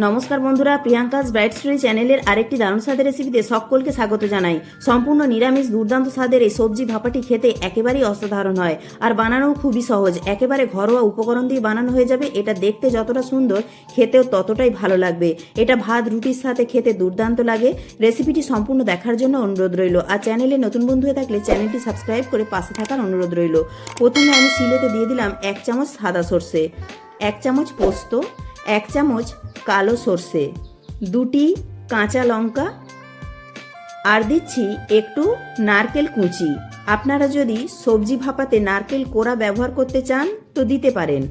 নমস্কার বন্ধুরা, Priyanka's bright story চ্যানেলের আরেকটি দারুণ স্বাদের রেসিপিতে সকলকে স্বাগত জানাই। সম্পূর্ণ নিরামিষ দুর্দান্ত স্বাদের এই সবজি ভাপাটি খেতে একেবারেই অসাধারণ হয়, আর বানানোও খুবই সহজ। একেবারে ঘরোয়া উপকরণ দিয়ে বানানো হয়ে যাবে। এটা দেখতে যতটা সুন্দর, খেতেও ততটাই ভালো লাগবে। এটা ভাত রুটির সাথে খেতে দুর্দান্ত লাগে। রেসিপিটি সম্পূর্ণ দেখার জন্য অনুরোধ রইল, আর চ্যানেলে নতুন বন্ধু হয়ে থাকলে চ্যানেলটি সাবস্ক্রাইব করে পাশে থাকার অনুরোধ রইল। প্রথমে আমি শিলেতে দিয়ে দিলাম 1 চামচ সাদা সর্ষে, 1 চামচ পোস্ত, 1 চামচ কালো সর্ষে, 2টি কাঁচা লঙ্কা, আর দিচ্ছি একটু নারকেল কুচি। আপনারা যদি সবজি ভাপাতে নারকেল কোড়া ব্যবহার করতে চান তো দিতে পারেন।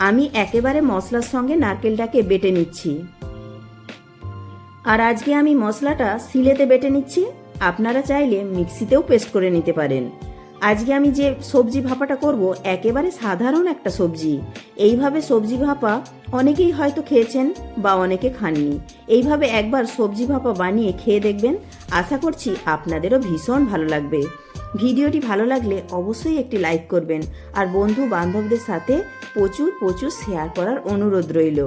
আমি একেবারে মশলার সঙ্গে নারকেলটাকে বেটে নিচ্ছি, আর আজকে আমি মশলাটা শিলেতে বেটে নিচ্ছি। আপনারা চাইলে মিক্সিতেও পেস্ট করে নিতে পারেন। আজকে আমি যে সবজি ভাপাটা করব একেবারে সাধারণ একটা সবজি। এইভাবে সবজি ভাপা অনেকেই হয়তো খেয়েছেন বা অনেকে খাননি। এইভাবে একবার সবজি ভাপা বানিয়ে খেয়ে দেখবেন, আশা করছি আপনাদেরও ভীষণ ভালো লাগবে। ভিডিওটি ভালো লাগলে অবশ্যই একটি লাইক করবেন, আর বন্ধু বান্ধবদের সাথে প্রচুর প্রচুর শেয়ার করার অনুরোধ রইল।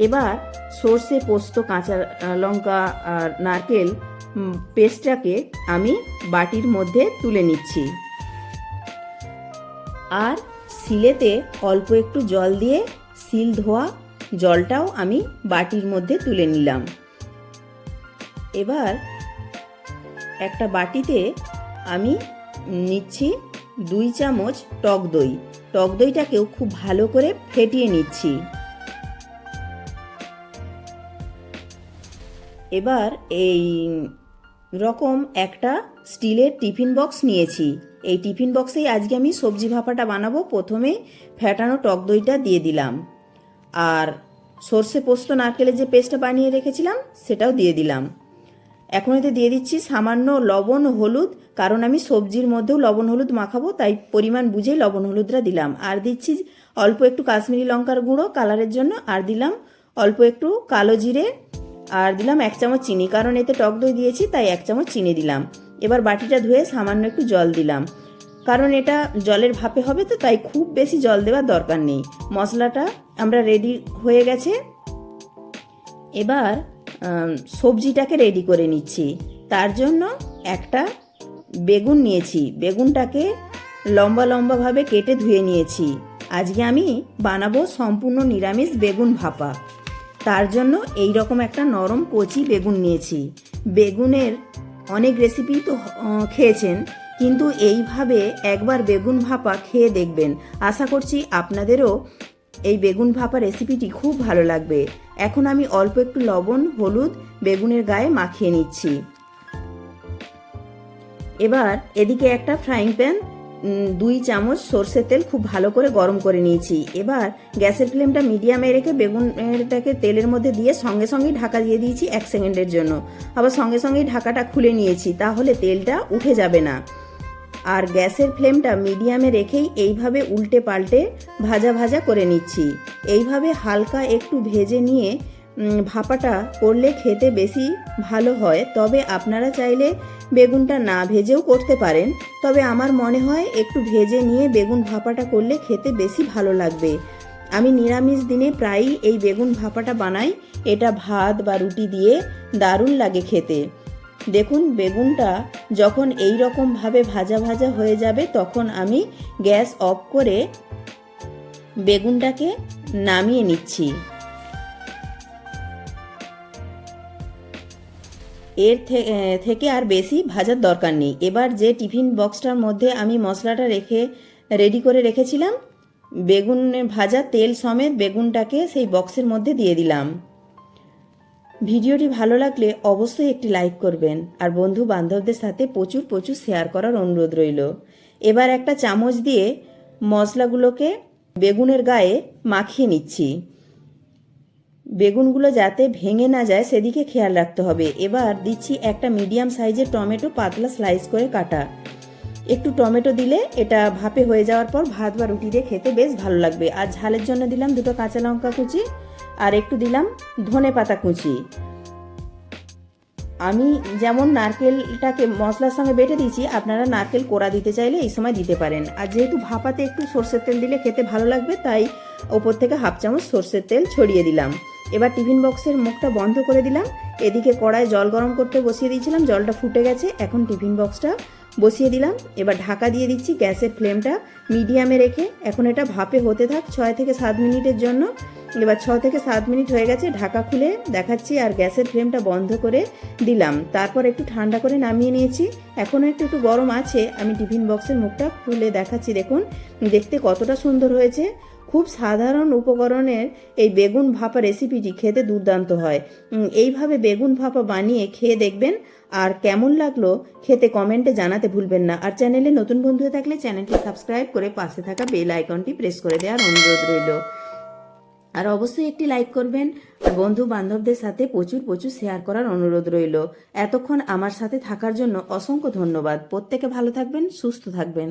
এবার সর্ষে, পোস্ত, কাঁচা লঙ্কা আর নারকেল পেস্টটাকে আমি বাটির মধ্যে তুলে নিচ্ছি, আর শিলেতে অল্প একটু জল দিয়ে শিল ধোয়া জলটাও আমি বাটির মধ্যে তুলে নিলাম। এবার একটা বাটিতে আমি নিচ্ছি 2 চামচ টক দই। টক দইটাকেও খুব ভালো করে ফেটিয়ে নিচ্ছি। এবার এই রকম একটা স্টিলের টিফিন বক্স নিয়েছি। এই টিফিন বক্সেই আজকে আমি সবজি ভাপাটা বানাবো। প্রথমে ফেটানো টক দইটা দিয়ে দিলাম, আর সর্ষে, পোস্ত, নারকেলের যে পেস্টটা বানিয়ে রেখেছিলাম সেটাও দিয়ে দিলাম। এখন এতে দিয়ে দিচ্ছি সামান্য লবণ, হলুদ, কারণ আমি সবজির মধ্যেও লবণ হলুদ মাখাবো, তাই পরিমাণ বুঝে লবণ হলুদটা দিলাম। আর দিচ্ছি অল্প একটু কাশ্মীরি লঙ্কার গুঁড়ো কালারের জন্য, আর দিলাম অল্প একটু কালো জিরে, আর দিলাম 1 চামচ চিনি, কারণ এতে টক দই দিয়েছি তাই 1 চামচ চিনি দিলাম। এবার বাটিটা ধুয়ে সামান্য একটু জল দিলাম, কারণ এটা জলের ভাপে হবে তো, তাই খুব বেশি জল দেওয়ার দরকার নেই। মশলাটা আমরা রেডি হয়ে গেছে। এবার সবজিটাকে রেডি করে নিচ্ছি। তার জন্য একটা বেগুন নিয়েছি, বেগুনটাকে লম্বা লম্বাভাবে কেটে ধুয়ে নিয়েছি। আজকে আমি বানাবো সম্পূর্ণ নিরামিষ বেগুন ভাপা। তার জন্য এই রকম একটা নরম কচি বেগুন নিয়েছি। বেগুনের অনেক রেসিপি তো খেয়েছেন, কিন্তু এইভাবে একবার বেগুন ভাপা খেয়ে দেখবেন। আশা করছি আপনাদেরও এই বেগুন ভাপা রেসিপিটি খুব ভালো লাগবে। এখন আমি অল্প একটু লবণ, হলুদ বেগুনের গায়ে মাখিয়ে নিচ্ছি। এবার এদিকে একটা ফ্রাইং প্যান 2 চামচ সর্ষের তেল খুব ভালো করে গরম করে নিয়েছি। এবার গ্যাসের ফ্লেমটা মিডিয়ামে রেখে বেগুনটাকে তেলের মধ্যে দিয়ে সঙ্গে সঙ্গেই ঢাকা দিয়ে দিয়েছি 1 সেকেন্ডের জন্য। আবার সঙ্গে সঙ্গেই ঢাকাটা খুলে নিয়েছি, তাহলে তেলটা উঠে যাবে না। আর গ্যাসের ফ্লেমটা মিডিয়ামে রেখেই এইভাবে উল্টে পাল্টে ভাজা ভাজা করে নিচ্ছি। এইভাবে হালকা একটু ভেজে নিয়ে ভাপাটা করলে খেতে বেশি ভালো হয়। তবে আপনারা চাইলে বেগুনটা না ভেজেও করতে পারেন, তবে আমার মনে হয় একটু ভেজে নিয়ে বেগুন ভাপাটা করলে খেতে বেশি ভালো লাগবে। আমি নিরামিষ দিনে প্রায়ই এই বেগুন ভাপাটা বানাই। এটা ভাত বা রুটি দিয়ে দারুণ লাগে খেতে। দেখুন, বেগুনটা যখন এই রকমভাবে ভাজা ভাজা হয়ে যাবে তখন আমি গ্যাস অফ করে বেগুনটাকে নামিয়ে নিচ্ছি। এর থেকে আর বেশি ভাজার দরকার নেই। এবার যে টিফিন বক্সটার মধ্যে আমি মশলাটা রেডি করে রেখেছিলাম, বেগুন ভাজা তেল সমেত বেগুনটাকে সেই বক্সের মধ্যে দিয়ে দিলাম। ভিডিওটি ভালো লাগলে অবশ্যই একটি লাইক করবেন, আর বন্ধু বান্ধবদের সাথে প্রচুর প্রচুর শেয়ার করার অনুরোধ রইল। এবার একটা চামচ দিয়ে মশলাগুলোকে বেগুনের গায়ে মাখিয়ে নিচ্ছি। বেগুনগুলো যাতে ভেঙে না যায় সেদিকে খেয়াল রাখতে হবে। এবার দিচ্ছি একটা মিডিয়াম সাইজের টমেটো, পাতলা স্লাইস করে কাটা। একটু টমেটো দিলে এটা ভাপে হয়ে যাওয়ার পর ভাত বা রুটি দিয়ে খেতে বেশ ভালো লাগবে। আর ঝালের জন্য দিলাম 2টো কাঁচা লঙ্কা কুচি, আর একটু দিলাম ধনে পাতা কুচি। আমি যেমন নারকেলটাকে মশলার সঙ্গে বেটে দিয়েছি, আপনারা নারকেল কোড়া দিতে চাইলে এই সময় দিতে পারেন। আর যেহেতু ভাপাতে একটু সরষের তেল দিলে খেতে ভালো লাগবে, তাই ওপর থেকে 1/2 চামচ সরষের তেল ছড়িয়ে দিলাম। এবার টিফিন বক্সের মুখটা বন্ধ করে দিলাম। এদিকে কড়ায় জল গরম করতে বসিয়ে দিয়েছিলাম, জলটা ফুটে গেছে। এখন টিফিন বক্সটা বসিয়ে দিলাম। এবার ঢাকা দিয়ে দিচ্ছি, গ্যাসের ফ্লেমটা মিডিয়ামে রেখে। এখন এটা ভাপে হতে থাক 6 থেকে 7 মিনিটের জন্য। এবার 6 থেকে 7 মিনিট হয়ে গেছে, ঢাকা খুলে দেখাচ্ছি আর গ্যাসের ফ্লেমটা বন্ধ করে দিলাম। তারপর একটু ঠান্ডা করে নামিয়ে নিয়েছি। এখনও একটু একটু গরম আছে। আমি টিফিন বক্সের মুখটা খুলে দেখাচ্ছি, দেখুন দেখতে কতটা সুন্দর হয়েছে। খুব সাধারণ উপকরণের এই বেগুন ভাপা রেসিপিটি খেতে দুর্দান্ত হয়। এইভাবে বেগুন ভাপা বানিয়ে খেয়ে দেখবেন, আর কেমন লাগলো খেতে কমেন্টে জানাতে ভুলবেন না। আর চ্যানেলে নতুন বন্ধু হয়ে থাকলে চ্যানেলটি সাবস্ক্রাইব করে পাশে থাকা বেল আইকনটি প্রেস করে দেওয়ার অনুরোধ রইল। আর অবশ্যই একটি লাইক করবেন, আর বন্ধু বান্ধবদের সাথে প্রচুর প্রচুর শেয়ার করার অনুরোধ রইল। এতক্ষণ আমার সাথে থাকার জন্য অসংখ্য ধন্যবাদ। প্রত্যেকে ভালো থাকবেন, সুস্থ থাকবেন।